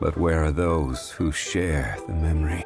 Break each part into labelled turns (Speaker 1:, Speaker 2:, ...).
Speaker 1: But where are those who share the memory?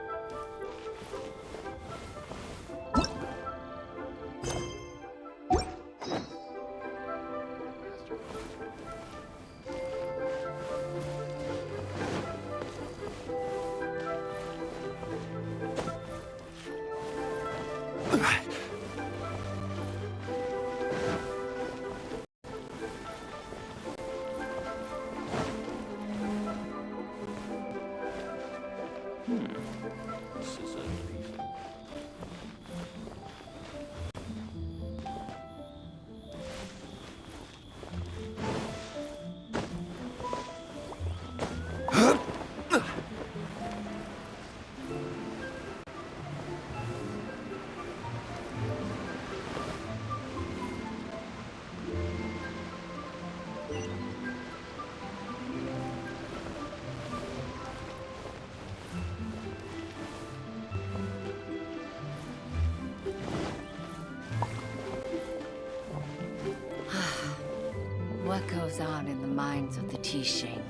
Speaker 2: What goes on in the minds of the Tishing?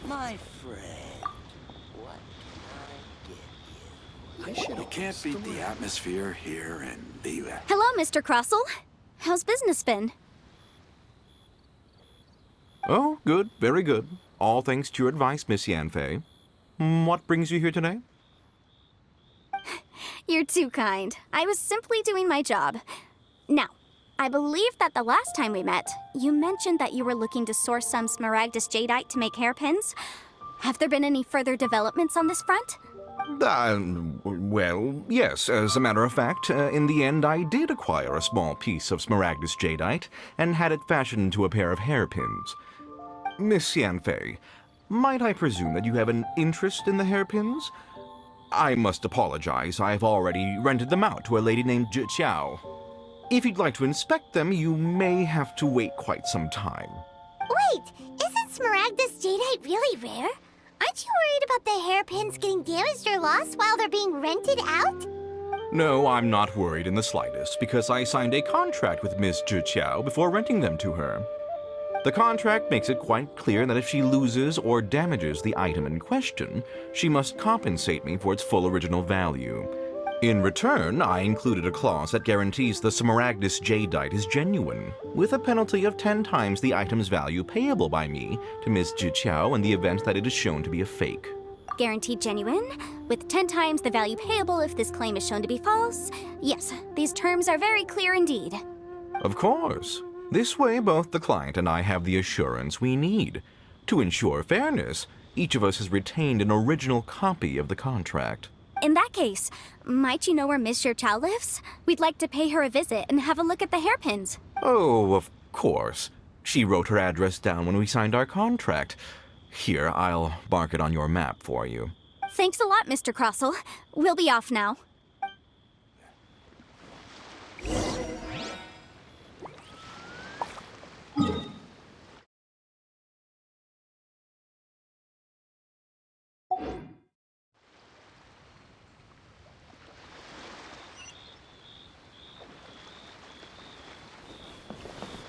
Speaker 3: My friend, what can I get you?
Speaker 4: You can't beat the atmosphere here in the...
Speaker 5: Hello, Mr. Crossell. How's business been?
Speaker 6: Oh, good, very good. All thanks to your advice, Miss Yanfei. What brings you here today?
Speaker 5: You're too kind. I was simply doing my job. Now, I believe that the last time we met, you mentioned that you were looking to source some smaragdus jadeite to make hairpins. Have there been any further developments on this front?
Speaker 6: Well, yes. As a matter of fact, in the end, I did acquire a small piece of smaragdus jadeite and had it fashioned into a pair of hairpins. Miss Yanfei, might I presume that you have an interest in the hairpins? I must apologize. I've already rented them out to a lady named Zhi Qiao. If you'd like to inspect them, you may have to wait quite some time.
Speaker 7: Wait, isn't smaragdus jadeite really rare? Aren't you worried about the hairpins getting damaged or lost while they're being rented out?
Speaker 6: No, I'm not worried in the slightest, because I signed a contract with Miss Zhi Qiao before renting them to her. The contract makes it quite clear that if she loses or damages the item in question, she must compensate me for its full original value. In return, I included a clause that guarantees the smaragdus jadeite is genuine, with a penalty of 10 times the item's value payable by me to Miss Zhi Qiao in the event that it is shown to be a fake.
Speaker 5: Guaranteed genuine, with 10 times the value payable if this claim is shown to be false. Yes, these terms are very clear indeed.
Speaker 6: Of course. This way, both the client and I have the assurance we need. To ensure fairness, each of us has retained an original copy of the contract.
Speaker 5: In that case, might you know where Miss Zhi Qiao lives? We'd like to pay her a visit and have a look at the hairpins.
Speaker 6: Oh, of course. She wrote her address down when we signed our contract. Here, I'll mark it on your map for you.
Speaker 5: Thanks a lot, Mr. Crossell. We'll be off now.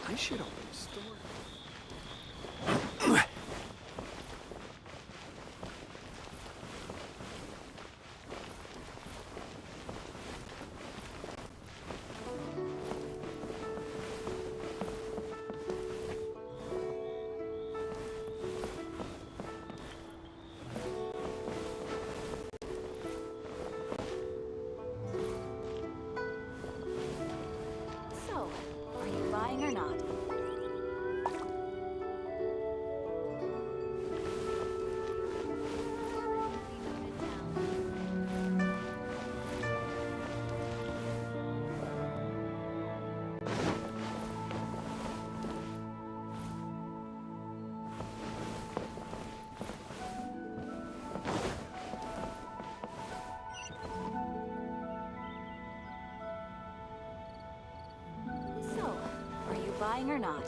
Speaker 4: I should open the store.
Speaker 2: So, are you buying or not? lying or not.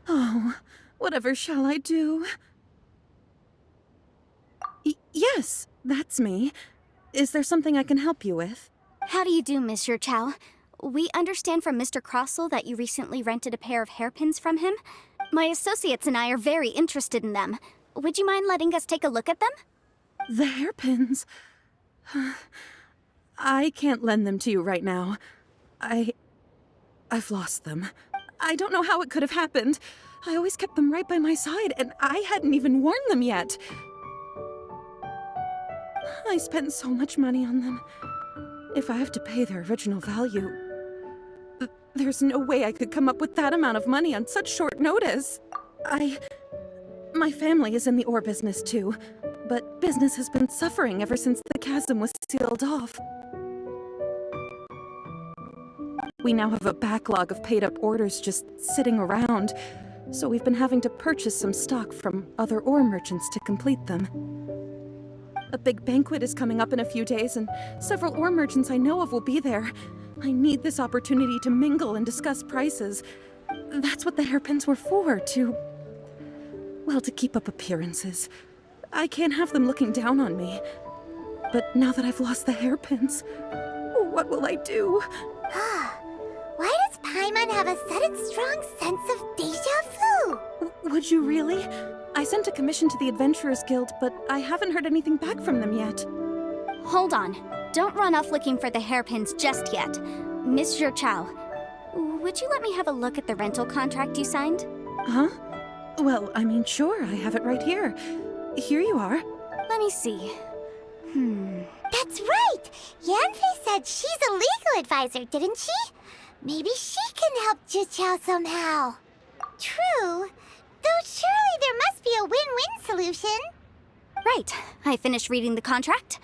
Speaker 8: Oh, whatever shall I do? Yes, that's me. Is there something I can help you with?
Speaker 5: How do you do, Monsieur Chow? We understand from Mr. Crossell that you recently rented a pair of hairpins from him. My associates and I are very interested in them. Would you mind letting us take a look at them?
Speaker 8: The hairpins? I can't lend them to you right now. I've lost them. I don't know how it could have happened. I always kept them right by my side, and I hadn't even worn them yet. I spent so much money on them. If I have to pay their original value, there's no way I could come up with that amount of money on such short notice. My family is in the ore business too, but business has been suffering ever since the chasm was sealed off. We now have a backlog of paid-up orders just sitting around, so we've been having to purchase some stock from other ore merchants to complete them. A big banquet is coming up in a few days, and several ore merchants I know of will be there. I need this opportunity to mingle and discuss prices. That's what the hairpins were for, to keep up appearances. I can't have them looking down on me. But now that I've lost the hairpins, what will I do?
Speaker 7: Why does Paimon have a sudden strong sense of deja vu?
Speaker 8: Would you really? I sent a commission to the Adventurers Guild, but I haven't heard anything back from them yet.
Speaker 5: Hold on. Don't run off looking for the hairpins just yet. Monsieur Chow, would you let me have a look at the rental contract you signed?
Speaker 8: Huh? Well, I mean, sure, I have it right here. Here you are.
Speaker 5: Let me see.
Speaker 7: That's right! Yanfei said she's a legal advisor, didn't she? Maybe she can help Juqiao somehow. True. Though surely there must be a win-win solution.
Speaker 5: Right. I finished reading the contract.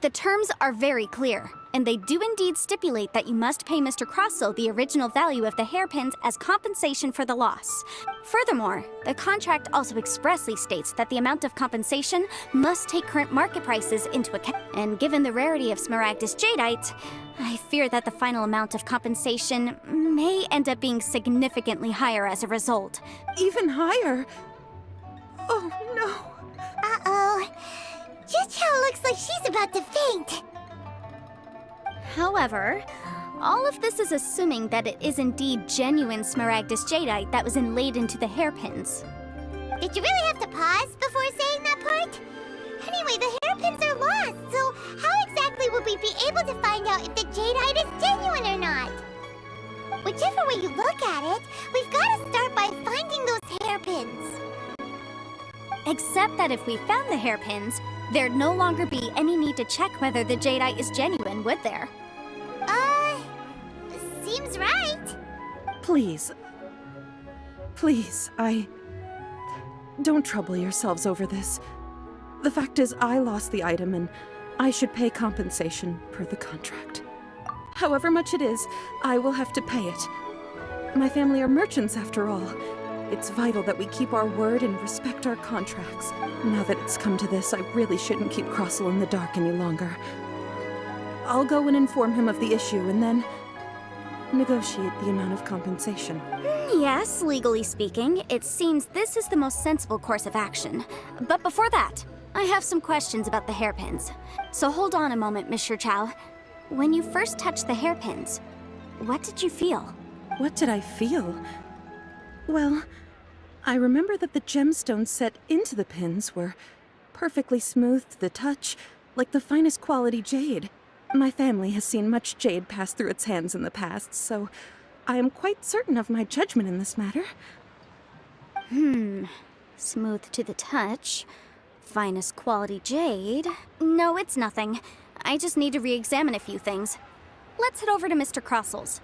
Speaker 5: The terms are very clear, and they do indeed stipulate that you must pay Mr. Crossell the original value of the hairpins as compensation for the loss. Furthermore, the contract also expressly states that the amount of compensation must take current market prices into account. And given the rarity of Smaragdus jadeite, I fear that the final amount of compensation may end up being significantly higher as a result.
Speaker 8: Even higher? Oh, no.
Speaker 7: Uh-oh. Juqiao looks like she's about to faint.
Speaker 5: However, all of this is assuming that it is indeed genuine Smaragdus jadeite that was inlaid into the hairpins.
Speaker 7: Did you really have to pause before saying that part? Anyway, the hairpins are lost, so how exactly would we be able to find out if the jadeite is genuine or not? Whichever way you look at it, we've got to start by finding those hairpins.
Speaker 5: Except that if we found the hairpins, there'd no longer be any need to check whether the jadeite is genuine, would there?
Speaker 7: Seems right.
Speaker 8: Please, don't trouble yourselves over this. The fact is, I lost the item and I should pay compensation per the contract. However much it is, I will have to pay it. My family are merchants after all. It's vital that we keep our word and respect our contracts. Now that it's come to this, I really shouldn't keep Crossell in the dark any longer. I'll go and inform him of the issue and then negotiate the amount of compensation.
Speaker 5: Yes, legally speaking, it seems this is the most sensible course of action. But before that, I have some questions about the hairpins. So hold on a moment, Monsieur Chow. When you first touched the hairpins, what did you feel?
Speaker 8: What did I feel? Well, I remember that the gemstones set into the pins were perfectly smooth to the touch, like the finest quality jade. My family has seen much jade pass through its hands in the past, so I am quite certain of my judgment in this matter.
Speaker 5: Smooth to the touch. Finest quality jade. No, it's nothing. I just need to re-examine a few things. Let's head over to Mr. Crossel's.